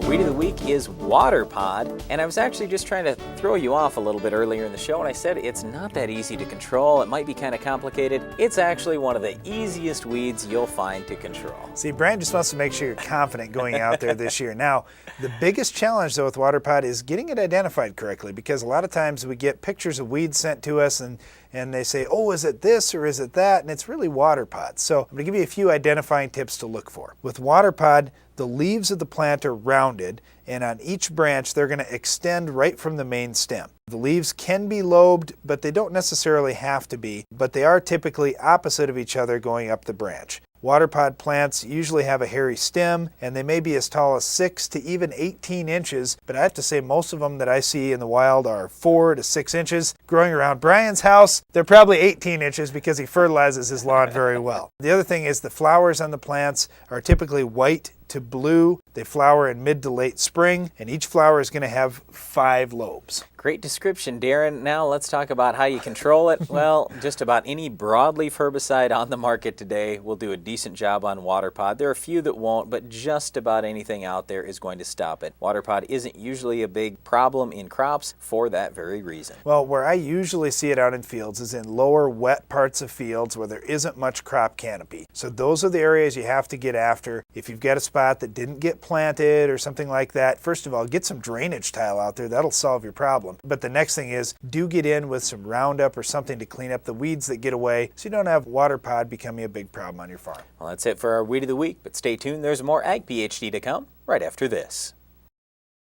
Weed of the week is water pod, and I was actually just trying to throw you off a little bit earlier in the show, and I said it's not that easy to control. It might be kind of complicated. It's actually one of the easiest weeds you'll find to control. See, Brian just wants to make sure you're confident going out there this year. Now, the biggest challenge though with water pod is getting it identified correctly, because a lot of times we get pictures of weeds sent to us and they say, oh, is it this or is it that? And it's really water pod. So I'm going to give you a few identifying tips to look for. With water pod, the leaves of the plant are rounded, and on each branch they're going to extend right from the main stem. The leaves can be lobed, but they don't necessarily have to be, but they are typically opposite of each other going up the branch. Water pod plants usually have a hairy stem, and they may be as tall as 6 to even 18 inches, but I have to say most of them that I see in the wild are 4 to 6 inches. Growing around Brian's house, they're probably 18 inches because he fertilizes his lawn very well. The other thing is the flowers on the plants are typically white to blue. They flower in mid to late spring, and each flower is going to have 5 lobes. Great description, Darren. Now let's talk about how you control it. Well, just about any broadleaf herbicide on the market today will do a decent job on water pod. There are a few that won't, but just about anything out there is going to stop it. Water pod isn't usually a big problem in crops for that very reason. Well, where I usually see it out in fields is in lower wet parts of fields where there isn't much crop canopy. So those are the areas you have to get after. If you've got a spot that didn't get planted or something like that, first of all, get some drainage tile out there. That'll solve your problem. But the next thing is, do get in with some Roundup or something to clean up the weeds that get away so you don't have water pod becoming a big problem on your farm. Well, that's it for our Weed of the Week, but stay tuned. There's more Ag PhD to come right after this.